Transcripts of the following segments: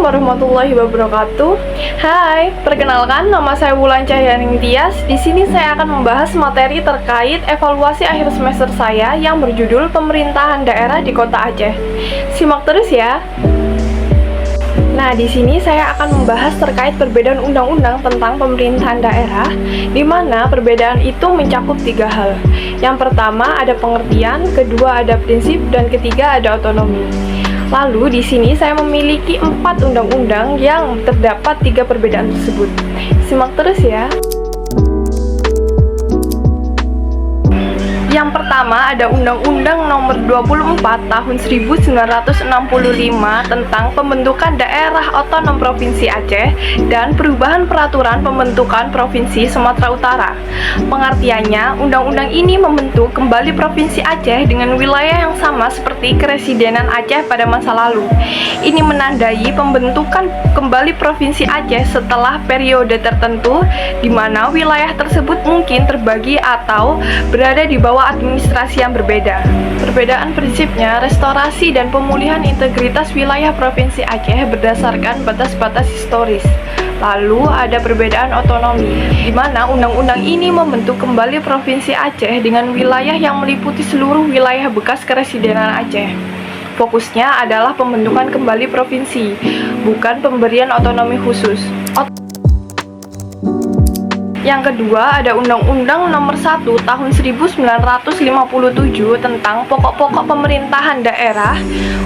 warahmatullahi wabarakatuh. Hai, perkenalkan nama saya Wulan Cahyaning Tias. Di sini saya akan membahas materi terkait evaluasi akhir semester saya yang berjudul Pemerintahan Daerah di Kota Aceh. Simak terus ya. Nah, di sini saya akan membahas terkait perbedaan undang-undang tentang pemerintahan daerah, di mana perbedaan itu mencakup 3 hal. Yang pertama ada pengertian, kedua ada prinsip, dan ketiga ada otonomi. Lalu di sini saya memiliki 4 undang-undang yang terdapat 3 perbedaan tersebut. Simak terus ya. Yang pertama ada Undang-Undang Nomor 24 Tahun 1965 tentang Pembentukan Daerah Otonom Provinsi Aceh dan Perubahan Peraturan Pembentukan Provinsi Sumatera Utara. Pengertiannya, undang-undang ini membentuk kembali Provinsi Aceh dengan wilayah yang sama seperti Keresidenan Aceh pada masa lalu. Ini menandai pembentukan kembali Provinsi Aceh setelah periode tertentu di mana wilayah tersebut mungkin terbagi atau berada di bawah administrasi yang berbeda. Perbedaan prinsipnya, restorasi dan pemulihan integritas wilayah Provinsi Aceh berdasarkan batas-batas historis. Lalu ada perbedaan otonomi, di mana undang-undang ini membentuk kembali Provinsi Aceh dengan wilayah yang meliputi seluruh wilayah bekas Keresidenan Aceh. Fokusnya adalah pembentukan kembali provinsi, bukan pemberian otonomi khusus. Yang kedua ada Undang-Undang Nomor 1 Tahun 1957 tentang Pokok-pokok Pemerintahan Daerah.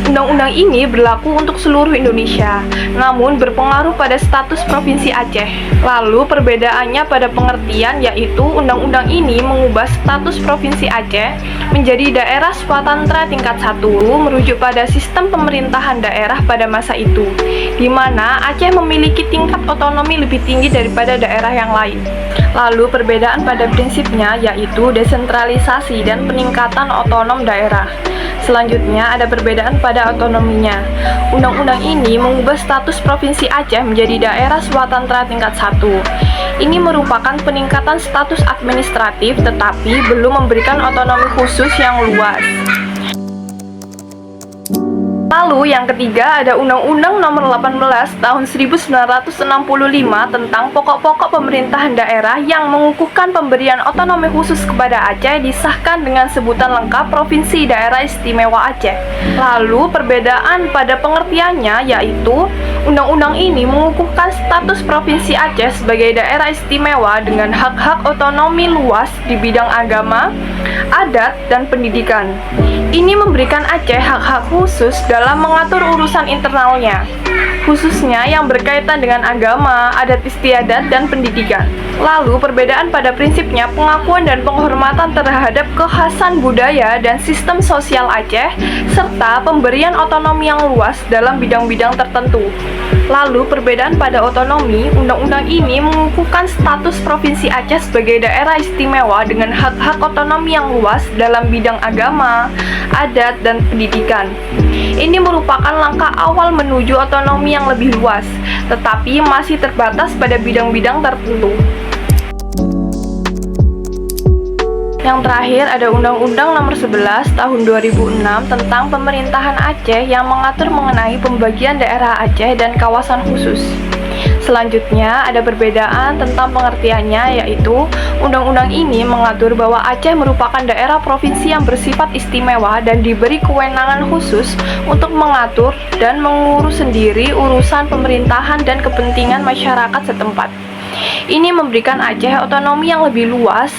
Undang-undang ini berlaku untuk seluruh Indonesia, namun berpengaruh pada status Provinsi Aceh. Lalu perbedaannya pada pengertian, yaitu undang-undang ini mengubah status Provinsi Aceh menjadi daerah swatantra tingkat 1, merujuk pada sistem pemerintahan daerah pada masa itu, di mana Aceh memiliki tingkat otonomi lebih tinggi daripada daerah yang lain. Lalu perbedaan pada prinsipnya yaitu desentralisasi dan peningkatan otonom daerah. Selanjutnya ada perbedaan pada otonominya. Undang-undang ini mengubah status Provinsi Aceh menjadi daerah swatantra tingkat 1. Ini merupakan peningkatan status administratif tetapi belum memberikan otonomi khusus yang luas. Lalu yang ketiga ada Undang-Undang Nomor 18 Tahun 1965 tentang Pokok-pokok Pemerintahan Daerah yang mengukuhkan pemberian otonomi khusus kepada Aceh disahkan dengan sebutan lengkap Provinsi Daerah Istimewa Aceh. Lalu perbedaan pada pengertiannya yaitu undang-undang ini mengukuhkan status Provinsi Aceh sebagai daerah istimewa dengan hak-hak otonomi luas di bidang agama, adat, dan pendidikan. Ini memberikan Aceh hak-hak khusus dalam mengatur urusan internalnya, khususnya yang berkaitan dengan agama, adat istiadat, dan pendidikan. Lalu perbedaan pada prinsipnya pengakuan dan penghormatan terhadap kekhasan budaya dan sistem sosial Aceh, serta pemberian otonomi yang luas dalam bidang-bidang tertentu. Lalu perbedaan pada otonomi, undang-undang ini mengukuhkan status Provinsi Aceh sebagai daerah istimewa dengan hak-hak otonomi yang luas dalam bidang agama, adat, dan pendidikan. Ini merupakan langkah awal menuju otonomi yang lebih luas, tetapi masih terbatas pada bidang-bidang tertentu. Yang terakhir ada Undang-Undang Nomor 11 Tahun 2006 tentang Pemerintahan Aceh yang mengatur mengenai pembagian daerah Aceh dan kawasan khusus. Selanjutnya ada perbedaan tentang pengertiannya, yaitu undang-undang ini mengatur bahwa Aceh merupakan daerah provinsi yang bersifat istimewa dan diberi kewenangan khusus untuk mengatur dan mengurus sendiri urusan pemerintahan dan kepentingan masyarakat setempat. Ini memberikan Aceh otonomi yang lebih luas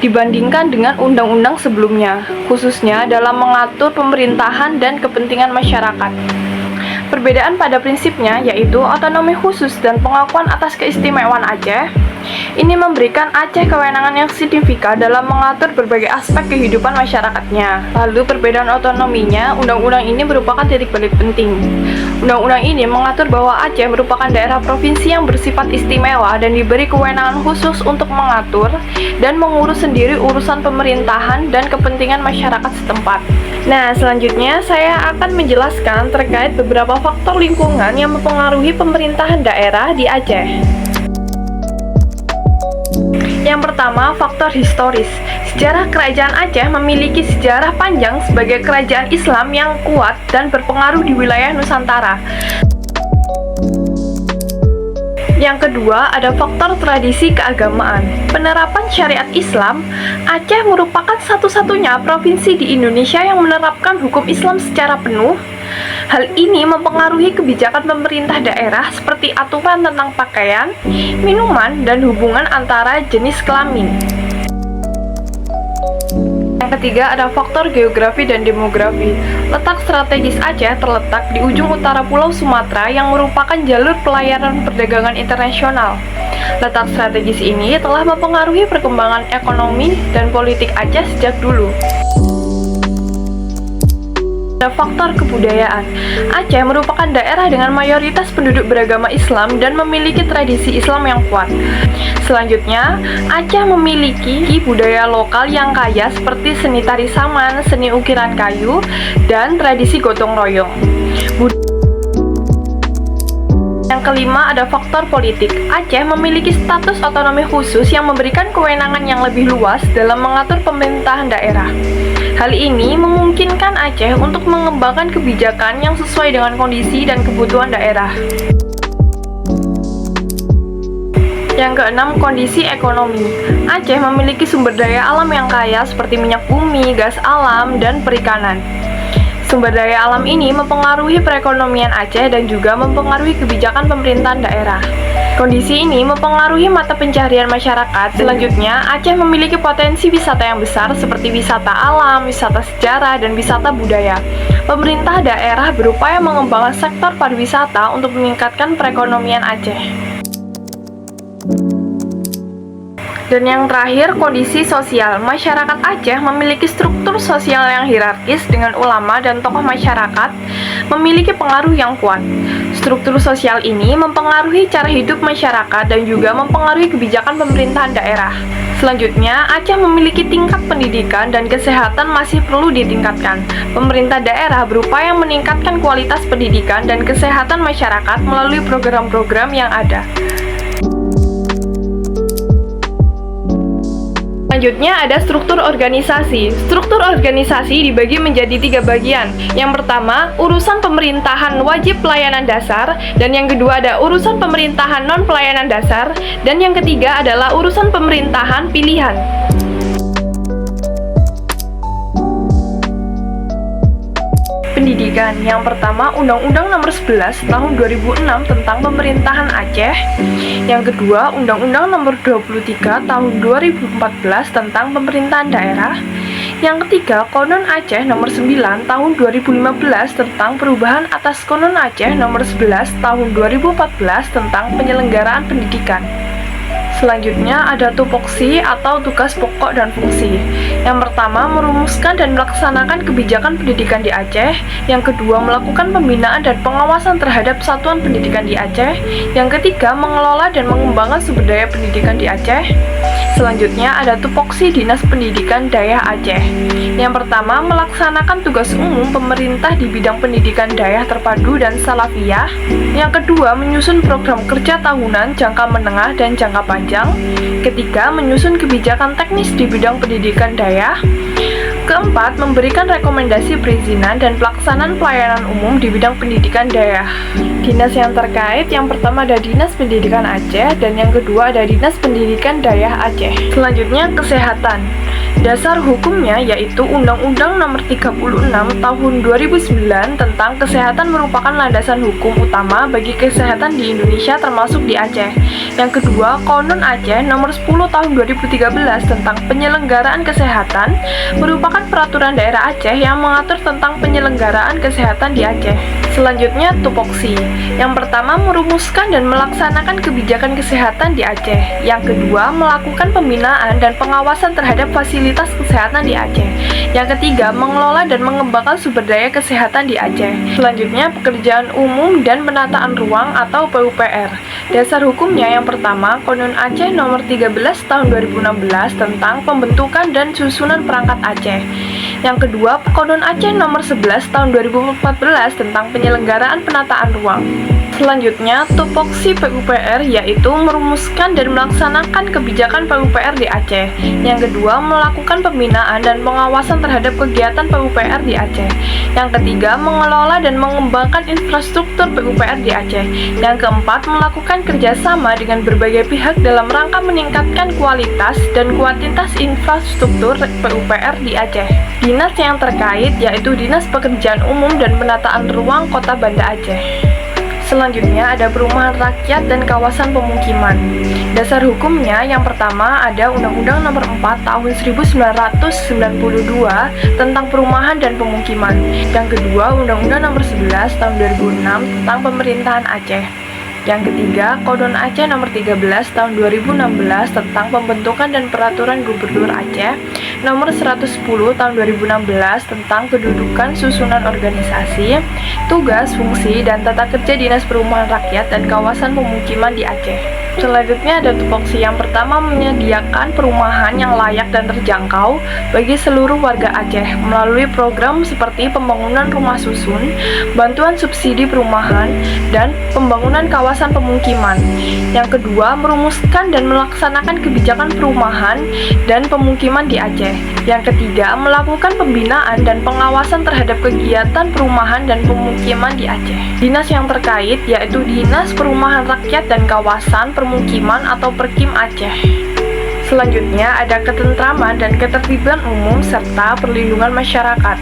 dibandingkan dengan undang-undang sebelumnya, khususnya dalam mengatur pemerintahan dan kepentingan masyarakat. Perbedaan pada prinsipnya yaitu otonomi khusus dan pengakuan atas keistimewaan Aceh. Ini memberikan Aceh kewenangan yang signifikan dalam mengatur berbagai aspek kehidupan masyarakatnya. Lalu perbedaan otonominya, undang-undang ini merupakan titik balik penting. Undang-undang ini mengatur bahwa Aceh merupakan daerah provinsi yang bersifat istimewa dan diberi kewenangan khusus untuk mengatur dan mengurus sendiri urusan pemerintahan dan kepentingan masyarakat setempat. Nah, selanjutnya saya akan menjelaskan terkait beberapa faktor lingkungan yang mempengaruhi pemerintahan daerah di Aceh. Yang pertama, faktor historis. Sejarah Kerajaan Aceh memiliki sejarah panjang sebagai kerajaan Islam yang kuat dan berpengaruh di wilayah Nusantara. Yang kedua, ada faktor tradisi keagamaan. Penerapan syariat Islam, Aceh merupakan satu-satunya provinsi di Indonesia yang menerapkan hukum Islam secara penuh. Hal ini mempengaruhi kebijakan pemerintah daerah seperti aturan tentang pakaian, minuman, dan hubungan antara jenis kelamin. Yang ketiga, ada faktor geografi dan demografi. Letak strategis Aceh terletak di ujung utara Pulau Sumatera yang merupakan jalur pelayaran perdagangan internasional. Letak strategis ini telah mempengaruhi perkembangan ekonomi dan politik Aceh sejak dulu. Ada faktor kebudayaan. Aceh merupakan daerah dengan mayoritas penduduk beragama Islam dan memiliki tradisi Islam yang kuat. Selanjutnya, Aceh memiliki budaya lokal yang kaya seperti seni tari saman, seni ukiran kayu, dan tradisi gotong royong. Yang kelima, ada faktor politik. Aceh memiliki status otonomi khusus yang memberikan kewenangan yang lebih luas dalam mengatur pemerintahan daerah. Hal ini memungkinkan Aceh untuk mengembangkan kebijakan yang sesuai dengan kondisi dan kebutuhan daerah. Yang keenam, kondisi ekonomi. Aceh memiliki sumber daya alam yang kaya seperti minyak bumi, gas alam, dan perikanan. Sumber daya alam ini mempengaruhi perekonomian Aceh dan juga mempengaruhi kebijakan pemerintahan daerah. Kondisi ini mempengaruhi mata pencaharian masyarakat. Selanjutnya, Aceh memiliki potensi wisata yang besar seperti wisata alam, wisata sejarah, dan wisata budaya. Pemerintah daerah berupaya mengembangkan sektor pariwisata untuk meningkatkan perekonomian Aceh. Dan yang terakhir, kondisi sosial. Masyarakat Aceh memiliki struktur sosial yang hierarkis dengan ulama dan tokoh masyarakat memiliki pengaruh yang kuat. Struktur sosial ini mempengaruhi cara hidup masyarakat dan juga mempengaruhi kebijakan pemerintahan daerah. Selanjutnya, Aceh memiliki tingkat pendidikan dan kesehatan masih perlu ditingkatkan. Pemerintah daerah berupaya meningkatkan kualitas pendidikan dan kesehatan masyarakat melalui program-program yang ada. Selanjutnya ada struktur organisasi. Struktur organisasi dibagi menjadi 3 bagian. Yang pertama, urusan pemerintahan wajib pelayanan dasar, dan yang kedua ada urusan pemerintahan non-pelayanan dasar, dan yang ketiga adalah urusan pemerintahan pilihan. Pendidikan. Yang pertama, Undang-Undang Nomor 11 Tahun 2006 tentang Pemerintahan Aceh. Yang kedua, Undang-Undang Nomor 23 Tahun 2014 tentang Pemerintahan Daerah. Yang ketiga, Konon Aceh Nomor 9 Tahun 2015 tentang perubahan atas Konon Aceh Nomor 11 Tahun 2014 tentang penyelenggaraan pendidikan. Selanjutnya ada tupoksi atau tugas pokok dan fungsi. Yang pertama, merumuskan dan melaksanakan kebijakan pendidikan di Aceh. Yang kedua, melakukan pembinaan dan pengawasan terhadap satuan pendidikan di Aceh. Yang ketiga, mengelola dan mengembangkan sumber daya pendidikan di Aceh. Selanjutnya ada tupoksi Dinas Pendidikan Dayak Aceh. Yang pertama, melaksanakan tugas umum pemerintah di bidang pendidikan dayak terpadu dan salafiyah. Yang kedua, menyusun program kerja tahunan, jangka menengah, dan jangka panjang. Ketiga, menyusun kebijakan teknis di bidang pendidikan dayak. Keempat, memberikan rekomendasi perizinan dan pelaksanaan pelayanan umum di bidang pendidikan dayak. Dinas yang terkait, yang pertama ada Dinas Pendidikan Aceh, dan yang kedua ada Dinas Pendidikan Dayak Aceh. Selanjutnya, kesehatan. Dasar hukumnya yaitu Undang-Undang Nomor 36 Tahun 2009 tentang kesehatan merupakan landasan hukum utama bagi kesehatan di Indonesia termasuk di Aceh. Yang kedua, Konon Aceh Nomor 10 Tahun 2013 tentang penyelenggaraan kesehatan merupakan peraturan daerah Aceh yang mengatur tentang penyelenggaraan kesehatan di Aceh. Selanjutnya, tupoksi. Yang pertama, merumuskan dan melaksanakan kebijakan kesehatan di Aceh. Yang kedua, melakukan pembinaan dan pengawasan terhadap fasilitas kesehatan di Aceh. Yang ketiga, mengelola dan mengembangkan sumber daya kesehatan di Aceh. Selanjutnya, pekerjaan umum dan penataan ruang atau PUPR. Dasar hukumnya yang pertama, Konon Aceh Nomor 13 Tahun 2016 tentang pembentukan dan susunan perangkat Aceh. Yang kedua, Kodon Aceh nomor 11 tahun 2014 tentang penyelenggaraan penataan ruang. Selanjutnya, tupoksi PUPR yaitu merumuskan dan melaksanakan kebijakan PUPR di Aceh. Yang kedua, melakukan pembinaan dan pengawasan terhadap kegiatan PUPR di Aceh. Yang ketiga, mengelola dan mengembangkan infrastruktur PUPR di Aceh. Yang keempat, melakukan kerjasama dengan berbagai pihak dalam rangka meningkatkan kualitas dan kuantitas infrastruktur PUPR di Aceh. Dinas yang terkait yaitu Dinas Pekerjaan Umum dan Penataan Ruang Kota Banda Aceh. Selanjutnya ada perumahan rakyat dan kawasan pemukiman. Dasar hukumnya yang pertama ada Undang-Undang Nomor 4 Tahun 1992 tentang perumahan dan pemukiman. Yang kedua, Undang-Undang Nomor 11 Tahun 2006 tentang pemerintahan Aceh. Yang ketiga, Kodon Aceh Nomor 13 Tahun 2016 tentang pembentukan dan peraturan Gubernur Aceh, Nomor 110 Tahun 2016 tentang kedudukan susunan organisasi, tugas, fungsi, dan tata kerja Dinas Perumahan Rakyat dan Kawasan Pemukiman di Aceh. Selanjutnya ada tupoksi yang pertama menyediakan perumahan yang layak dan terjangkau bagi seluruh warga Aceh melalui program seperti pembangunan rumah susun, bantuan subsidi perumahan, dan pembangunan kawasan pemukiman. Yang kedua, merumuskan dan melaksanakan kebijakan perumahan dan pemukiman di Aceh. Yang ketiga, melakukan pembinaan dan pengawasan terhadap kegiatan perumahan dan pemukiman di Aceh. Dinas yang terkait yaitu Dinas Perumahan Rakyat dan Kawasan Pemukiman atau Perkim Aceh. Selanjutnya ada ketentraman dan ketertiban umum serta perlindungan masyarakat.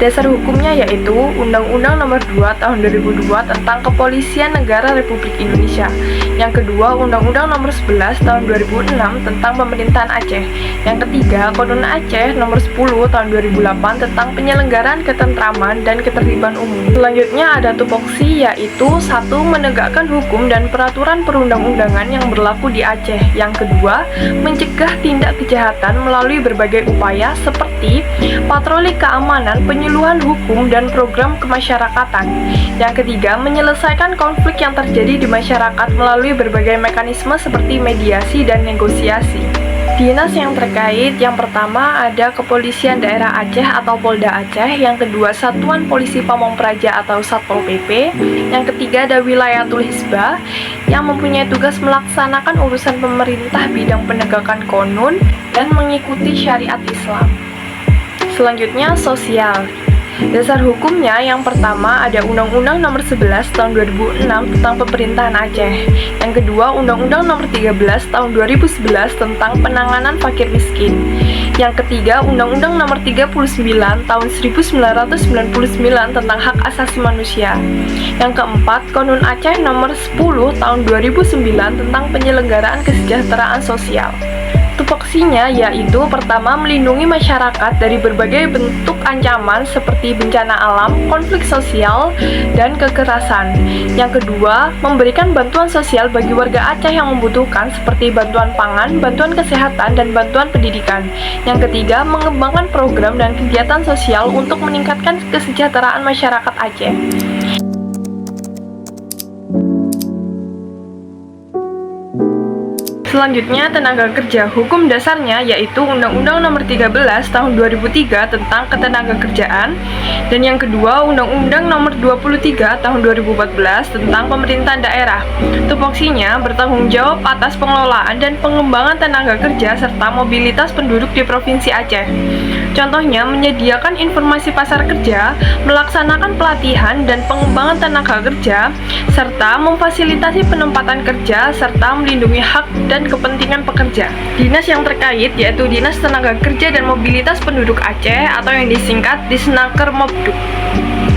Dasar hukumnya yaitu Undang-Undang Nomor 2 Tahun 2002 tentang Kepolisian Negara Republik Indonesia. Yang kedua, Undang-Undang Nomor 11 Tahun 2006 tentang Pemerintahan Aceh. Yang ketiga, Kodon Aceh Nomor 10 Tahun 2008 tentang penyelenggaraan ketentraman dan ketertiban umum. Selanjutnya ada tupoksi yaitu 1. Menegakkan hukum dan peraturan perundang-undangan yang berlaku di Aceh. Yang kedua, mencegah tindak kejahatan melalui berbagai upaya seperti patroli keamanan, penyuluhan hukum, dan program kemasyarakatan. Yang ketiga, menyelesaikan konflik yang terjadi di masyarakat melalui berbagai mekanisme seperti mediasi dan negosiasi. Dinas yang terkait yang pertama ada Kepolisian Daerah Aceh atau Polda Aceh, yang kedua Satuan Polisi Pamong Praja atau Satpol PP, yang ketiga ada Wilayatul Hisbah yang mempunyai tugas melaksanakan urusan pemerintah bidang penegakan qonun dan mengikuti syariat Islam. Selanjutnya sosial. Dasar hukumnya yang pertama ada Undang-Undang Nomor 11 Tahun 2006 tentang Pemerintahan Aceh. Yang kedua, Undang-Undang Nomor 13 Tahun 2011 tentang penanganan fakir miskin. Yang ketiga, Undang-Undang Nomor 39 Tahun 1999 tentang hak asasi manusia. Yang keempat, Kodon Aceh Nomor 10 Tahun 2009 tentang penyelenggaraan kesejahteraan sosial. Tupoksinya yaitu pertama, melindungi masyarakat dari berbagai bentuk ancaman seperti bencana alam, konflik sosial, dan kekerasan. Yang kedua, memberikan bantuan sosial bagi warga Aceh yang membutuhkan seperti bantuan pangan, bantuan kesehatan, dan bantuan pendidikan. Yang ketiga, mengembangkan program dan kegiatan sosial untuk meningkatkan kesejahteraan masyarakat Aceh. Selanjutnya, tenaga kerja. Hukum dasarnya yaitu Undang-Undang Nomor 13 Tahun 2003 tentang Ketenagakerjaan, dan yang kedua Undang-Undang Nomor 23 Tahun 2014 tentang Pemerintahan Daerah. Tupoksinya bertanggung jawab atas pengelolaan dan pengembangan tenaga kerja serta mobilitas penduduk di Provinsi Aceh. Contohnya, menyediakan informasi pasar kerja, melaksanakan pelatihan dan pengembangan tenaga kerja, serta memfasilitasi penempatan kerja, serta melindungi hak dan kepentingan pekerja. Dinas yang terkait yaitu Dinas Tenaga Kerja dan Mobilitas Penduduk Aceh atau yang disingkat Disnaker Mobduk.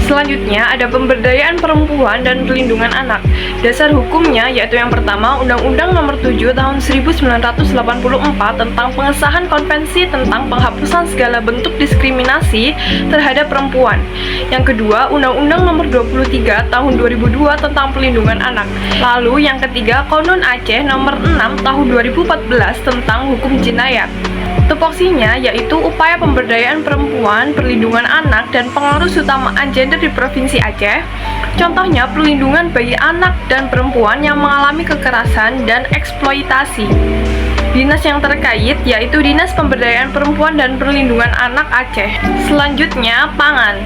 Selanjutnya ada pemberdayaan perempuan dan perlindungan anak. Dasar hukumnya yaitu yang pertama Undang-Undang Nomor 7 Tahun 1984 tentang pengesahan konvensi tentang penghapusan segala bentuk diskriminasi terhadap perempuan. Yang kedua Undang-Undang Nomor 23 Tahun 2002 tentang perlindungan anak. Lalu yang ketiga Kodon Aceh Nomor 6 Tahun 2014 tentang hukum jinayat. Tupoksinya yaitu upaya pemberdayaan perempuan, perlindungan anak, dan pengarus utamaan gender di Provinsi Aceh. Contohnya perlindungan bagi anak dan perempuan yang mengalami kekerasan dan eksploitasi. Dinas yang terkait yaitu Dinas Pemberdayaan Perempuan dan Perlindungan Anak Aceh. Selanjutnya, pangan.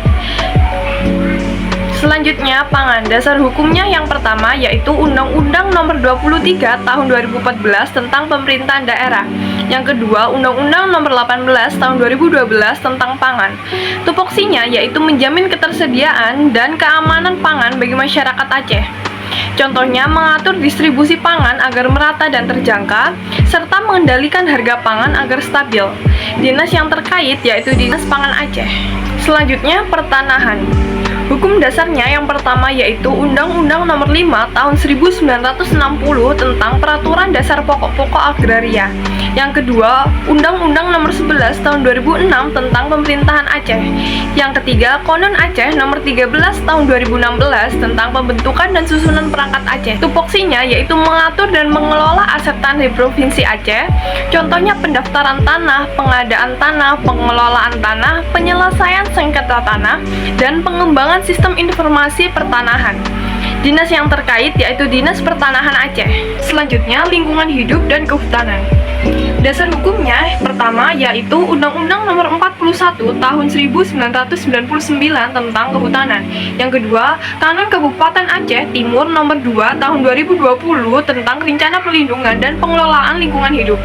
Dasar hukumnya yang pertama yaitu Undang-Undang Nomor 23 Tahun 2014 tentang Pemerintahan Daerah. Yang kedua, Undang-Undang Nomor 18 Tahun 2012 tentang pangan. Tupoksinya yaitu menjamin ketersediaan dan keamanan pangan bagi masyarakat Aceh. Contohnya, mengatur distribusi pangan agar merata dan terjangkau, serta mengendalikan harga pangan agar stabil. Dinas yang terkait yaitu Dinas Pangan Aceh. Selanjutnya, pertanahan. Hukum dasarnya yang pertama yaitu Undang-Undang Nomor 5 Tahun 1960 tentang Peraturan Dasar Pokok-pokok Agraria. Yang kedua, Undang-Undang Nomor 11 Tahun 2006 tentang Pemerintahan Aceh. Yang ketiga, Konon Aceh Nomor 13 Tahun 2016 tentang Pembentukan dan Susunan Perangkat Aceh. Tupoksinya yaitu mengatur dan mengelola aset tanah di Provinsi Aceh. Contohnya pendaftaran tanah, pengadaan tanah, pengelolaan tanah, penyelesaian sengketa tanah, dan pengembangan sistem informasi pertanahan. Dinas yang terkait yaitu Dinas Pertanahan Aceh. Selanjutnya, lingkungan hidup dan kehutanan. Dasar hukumnya pertama yaitu Undang-Undang Nomor 41 Tahun 1999 tentang Kehutanan. Yang kedua, Kanun Kabupaten Aceh Timur Nomor 2 Tahun 2020 tentang Rencana Perlindungan dan Pengelolaan Lingkungan Hidup.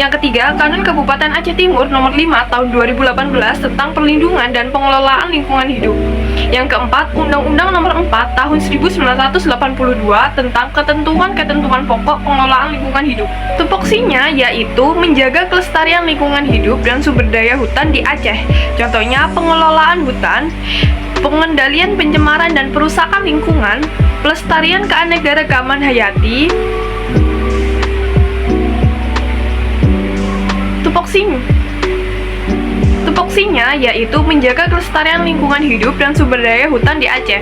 Yang ketiga, Kanun Kabupaten Aceh Timur Nomor 5 Tahun 2018 tentang Perlindungan dan Pengelolaan Lingkungan Hidup. Yang keempat, Undang-Undang Nomor 4 Tahun 1982 tentang Ketentuan-ketentuan pokok pengelolaan lingkungan hidup. Tupoksinya yaitu menjaga kelestarian lingkungan hidup dan sumber daya hutan di Aceh. Contohnya, pengelolaan hutan, pengendalian pencemaran dan perusakan lingkungan, pelestarian keanekaragaman hayati. Tupoksinya yaitu menjaga kelestarian lingkungan hidup dan sumber daya hutan di Aceh.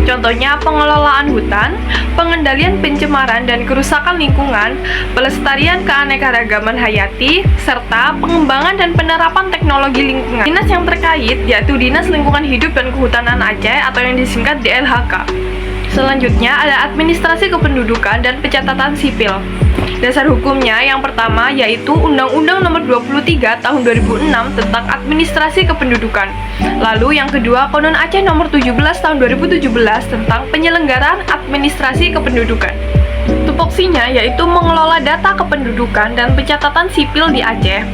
Contohnya, pengelolaan hutan, pengendalian pencemaran dan kerusakan lingkungan, pelestarian keanekaragaman hayati, serta pengembangan dan penerapan teknologi lingkungan. Dinas yang terkait yaitu Dinas Lingkungan Hidup dan Kehutanan Aceh atau yang disingkat DLHK. Selanjutnya ada administrasi kependudukan dan pencatatan sipil. Dasar hukumnya yang pertama yaitu Undang-Undang Nomor 23 Tahun 2006 tentang Administrasi Kependudukan. Lalu yang kedua, Konon Aceh Nomor 17 Tahun 2017 tentang Penyelenggaraan Administrasi Kependudukan. Tupoksinya yaitu mengelola data kependudukan dan pencatatan sipil di Aceh.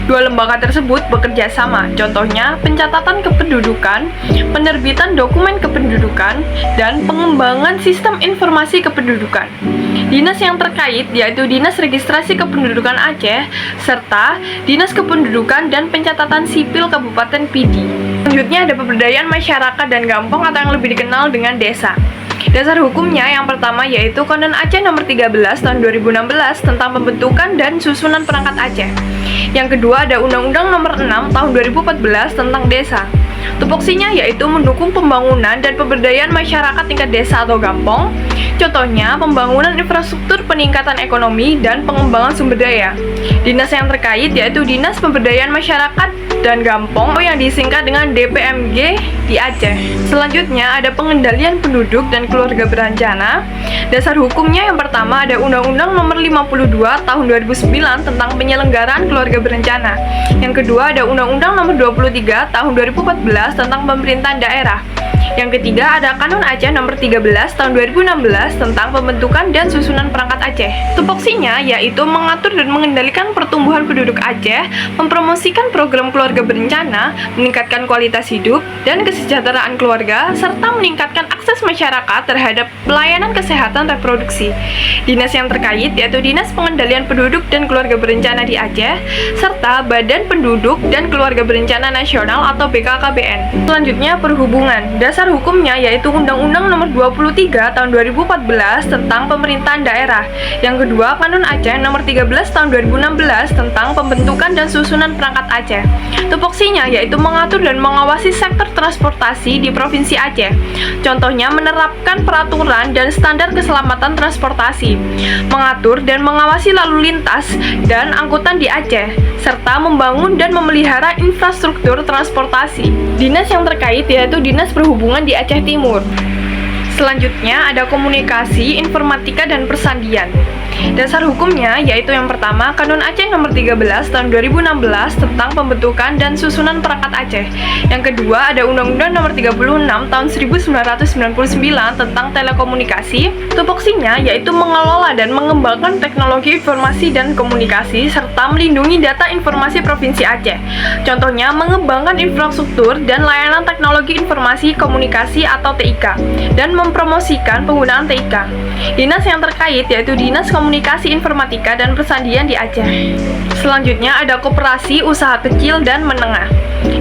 Dua lembaga tersebut bekerja sama, contohnya pencatatan kependudukan, penerbitan dokumen kependudukan, dan pengembangan sistem informasi kependudukan. Dinas yang terkait yaitu Dinas Registrasi Kependudukan Aceh, serta Dinas Kependudukan dan Pencatatan Sipil Kabupaten Pidi. Selanjutnya ada pemberdayaan masyarakat dan kampung atau yang lebih dikenal dengan desa. Dasar hukumnya yang pertama yaitu Konon Aceh Nomor 13 Tahun 2016 tentang Pembentukan dan Susunan Perangkat Aceh. Yang kedua ada Undang-Undang Nomor 6 Tahun 2014 tentang Desa. Tupoksinya yaitu mendukung pembangunan dan pemberdayaan masyarakat tingkat desa atau kampung. Contohnya, pembangunan infrastruktur, peningkatan ekonomi, dan pengembangan sumber daya. Dinas yang terkait yaitu Dinas Pemberdayaan Masyarakat dan Kampung yang disingkat dengan DPMG di Aceh. Selanjutnya ada pengendalian penduduk dan keluarga berencana. Dasar hukumnya yang pertama ada Undang-Undang Nomor 52 Tahun 2009 tentang penyelenggaraan keluarga berencana. Yang kedua ada Undang-Undang Nomor 23 Tahun 2014 tentang pemerintahan daerah. Yang ketiga ada Kanun Aceh Nomor 13 Tahun 2016 tentang Pembentukan dan Susunan Perangkat Aceh. Tupoksinya yaitu mengatur dan mengendalikan pertumbuhan penduduk Aceh, mempromosikan program keluarga berencana, meningkatkan kualitas hidup dan kesejahteraan keluarga, serta meningkatkan akses masyarakat terhadap pelayanan kesehatan reproduksi. Dinas yang terkait yaitu Dinas Pengendalian Penduduk dan Keluarga Berencana di Aceh, serta Badan Penduduk dan Keluarga Berencana Nasional atau BKKBN. Selanjutnya perhubungan. Dasar hukumnya yaitu Undang-Undang Nomor 23 Tahun 2014 tentang Pemerintahan Daerah. Yang kedua, Kanun Aceh Nomor 13 Tahun 2016 tentang Pembentukan dan Susunan Perangkat Aceh. Tupoksinya yaitu mengatur dan mengawasi sektor transportasi di Provinsi Aceh. Contohnya menerapkan peraturan dan standar keselamatan transportasi, mengatur dan mengawasi lalu lintas dan angkutan di Aceh, serta membangun dan memelihara infrastruktur transportasi. Dinas yang terkait yaitu Dinas Perhubungan di Aceh Timur. Selanjutnya ada komunikasi, informatika, dan persandian. Dasar hukumnya yaitu yang pertama, Kanun Aceh Nomor 13 Tahun 2016 tentang pembentukan dan susunan perangkat Aceh. Yang kedua, ada Undang-Undang Nomor 36 Tahun 1999 tentang telekomunikasi. Tupoksinya yaitu mengelola dan mengembangkan teknologi informasi dan komunikasi serta melindungi data informasi Provinsi Aceh. Contohnya, mengembangkan infrastruktur dan layanan teknologi informasi komunikasi atau TIK dan mempromosikan penggunaan TIK. Dinas yang terkait yaitu Dinas Komunikasi Informatika dan Persandian di Aceh. Selanjutnya ada Koperasi Usaha Kecil dan Menengah.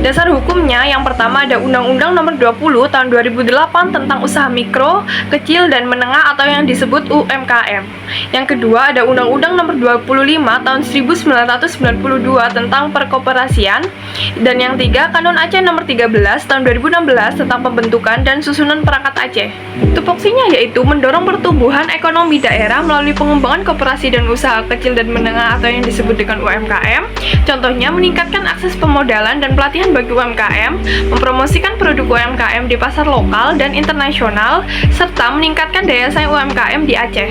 Dasar hukumnya yang pertama ada Undang-Undang Nomor 20 Tahun 2008 tentang Usaha Mikro, Kecil dan Menengah atau yang disebut UMKM. Yang kedua ada Undang-Undang Nomor 25 Tahun 1992 tentang Perkoperasian. Dan yang tiga, Kanun Aceh Nomor 13 Tahun 2016 tentang pembentukan dan susunan perangkat Aceh. Tupoksinya yaitu mendorong pertumbuhan ekonomi daerah melalui pengembangan koperasi dan usaha kecil dan menengah atau yang disebut dengan UMKM. Contohnya meningkatkan akses pemodalan dan pelatihan bagi UMKM, mempromosikan produk UMKM di pasar lokal dan internasional, serta meningkatkan daya saing UMKM di Aceh.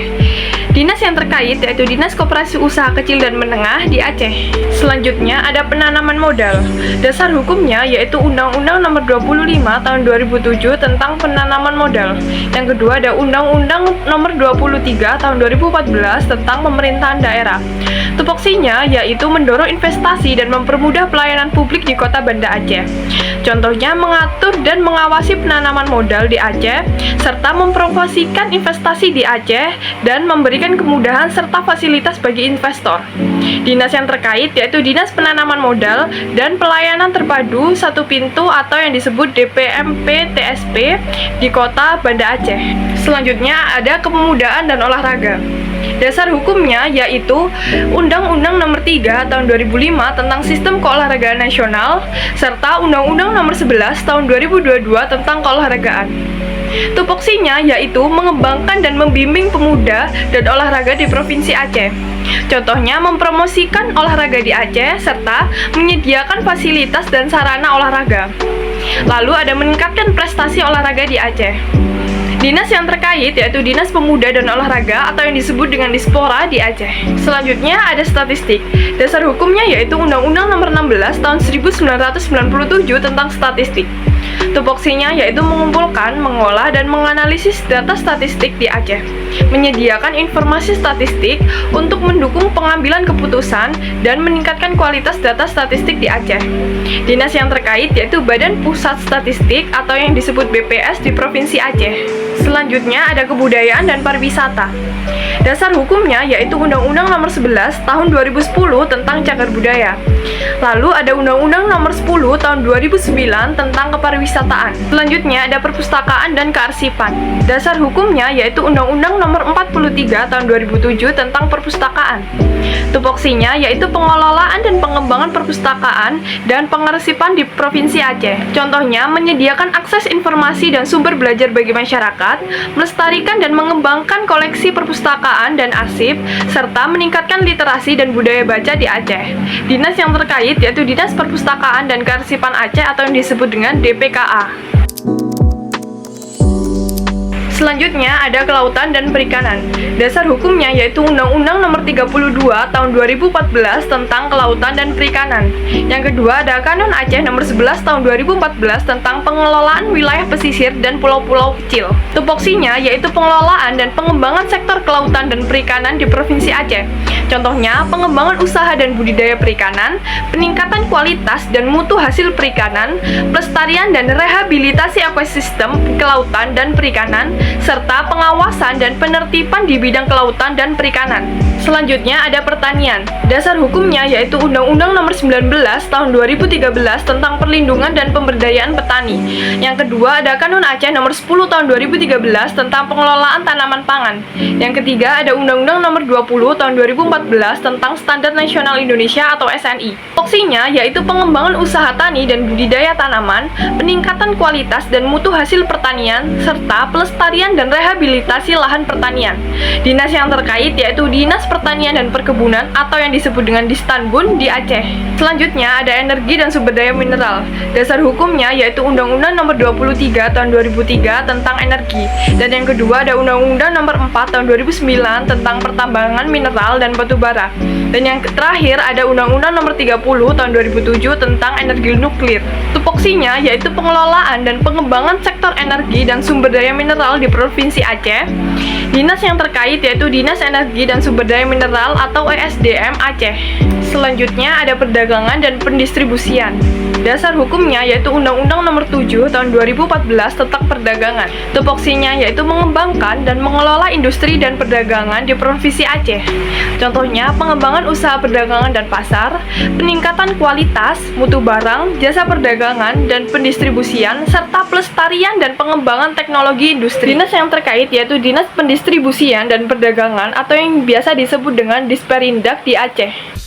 Dinas yang terkait yaitu Dinas Koperasi Usaha Kecil dan Menengah di Aceh. Selanjutnya ada penanaman modal. Dasar hukumnya yaitu Undang-Undang Nomor 25 Tahun 2007 tentang penanaman modal. Yang kedua ada Undang-Undang Nomor 23 Tahun 2014 tentang pemerintahan daerah. Tupoksinya yaitu mendorong investasi dan mempermudah pelayanan publik di Kota Banda Aceh. Contohnya mengatur dan mengawasi penanaman modal di Aceh serta mempromosikan investasi di Aceh dan memberikan kemudahan serta fasilitas bagi investor. Dinas yang terkait yaitu Dinas Penanaman Modal dan Pelayanan Terpadu Satu Pintu atau yang disebut DPMP TSP di Kota Banda Aceh. Selanjutnya ada Kepemudaan dan Olahraga. Dasar hukumnya yaitu Undang-Undang Nomor 3 Tahun 2005 tentang Sistem Keolahragaan Nasional serta Undang-Undang Nomor 11 Tahun 2022 tentang keolahragaan. Tupoksinya yaitu mengembangkan dan membimbing pemuda dan olahraga di Provinsi Aceh. Contohnya mempromosikan olahraga di Aceh serta menyediakan fasilitas dan sarana olahraga. Lalu ada meningkatkan prestasi olahraga di Aceh. Dinas yang terkait yaitu Dinas Pemuda dan Olahraga atau yang disebut dengan Dispora di Aceh. Selanjutnya ada statistik. Dasar hukumnya yaitu Undang-Undang Nomor 16 Tahun 1997 tentang statistik. Tupoksinya yaitu mengumpulkan, mengolah, dan menganalisis data statistik di Aceh, menyediakan informasi statistik untuk mendukung pengambilan keputusan dan meningkatkan kualitas data statistik di Aceh. Dinas yang terkait yaitu Badan Pusat Statistik atau yang disebut BPS di Provinsi Aceh. Selanjutnya ada Kebudayaan dan Pariwisata. Dasar hukumnya yaitu Undang-Undang Nomor 11 Tahun 2010 tentang Cagar Budaya. Lalu ada Undang-Undang Nomor 10 Tahun 2009 tentang Kepariwisataan. Selanjutnya ada Perpustakaan dan Kearsipan. Dasar hukumnya yaitu Undang-Undang Nomor 43 Tahun 2007 tentang Perpustakaan. Tupoksinya yaitu pengelolaan dan pengembangan perpustakaan dan pengarsipan di Provinsi Aceh. Contohnya menyediakan akses informasi dan sumber belajar bagi masyarakat, melestarikan dan mengembangkan koleksi perpustakaan dan arsip, serta meningkatkan literasi dan budaya baca di Aceh. Dinas yang terkait yaitu Dinas Perpustakaan dan Kearsipan Aceh atau yang disebut dengan DPKA. Selanjutnya ada Kelautan dan Perikanan. Dasar hukumnya yaitu Undang-Undang Nomor 32 Tahun 2014 tentang Kelautan dan Perikanan. Yang kedua ada Kanun Aceh Nomor 11 Tahun 2014 tentang pengelolaan wilayah pesisir dan pulau-pulau kecil. Tupoksinya yaitu pengelolaan dan pengembangan sektor kelautan dan perikanan di Provinsi Aceh. Contohnya pengembangan usaha dan budidaya perikanan, peningkatan kualitas dan mutu hasil perikanan, pelestarian dan rehabilitasi ekosistem kelautan dan perikanan, serta pengawasan dan penertiban di bidang kelautan dan perikanan. Selanjutnya ada pertanian. Dasar hukumnya yaitu Undang-Undang Nomor 19 Tahun 2013 tentang perlindungan dan pemberdayaan petani. Yang kedua ada Kanun Aceh Nomor 10 Tahun 2013 tentang pengelolaan tanaman pangan. Yang ketiga ada Undang-Undang Nomor 20 Tahun 2014 tentang Standar Nasional Indonesia atau SNI. Tupoksinya yaitu pengembangan usaha tani dan budidaya tanaman, peningkatan kualitas dan mutu hasil pertanian, serta pelestarian dan rehabilitasi lahan pertanian. Dinas yang terkait yaitu Dinas Pertanian dan Perkebunan atau yang disebut dengan Distanbun di Aceh. Selanjutnya ada energi dan sumber daya mineral. Dasar hukumnya yaitu Undang-Undang Nomor 23 Tahun 2003 tentang energi. Dan yang kedua ada Undang-Undang Nomor 4 Tahun 2009 tentang pertambangan mineral dan batu bara. Dan yang terakhir ada Undang-Undang Nomor 30 Tahun 2007 tentang energi nuklir. Tupoksinya yaitu pengelolaan dan pengembangan sektor energi dan sumber daya mineral di Provinsi Aceh. Dinas yang terkait yaitu Dinas Energi dan Sumber Daya Mineral atau ESDM Aceh. Selanjutnya ada perdagangan dan pendistribusian. Dasar hukumnya yaitu Undang-Undang Nomor 7 Tahun 2014 tentang perdagangan. Tupoksinya yaitu mengembangkan dan mengelola industri dan perdagangan di Provinsi Aceh. Contohnya pengembangan usaha perdagangan dan pasar, peningkatan kualitas, mutu barang, jasa perdagangan dan pendistribusian, serta pelestarian dan pengembangan teknologi industri. Dinas yang terkait yaitu Dinas Pendistribusian dan Perdagangan atau yang biasa disebut dengan Disperindak di Aceh.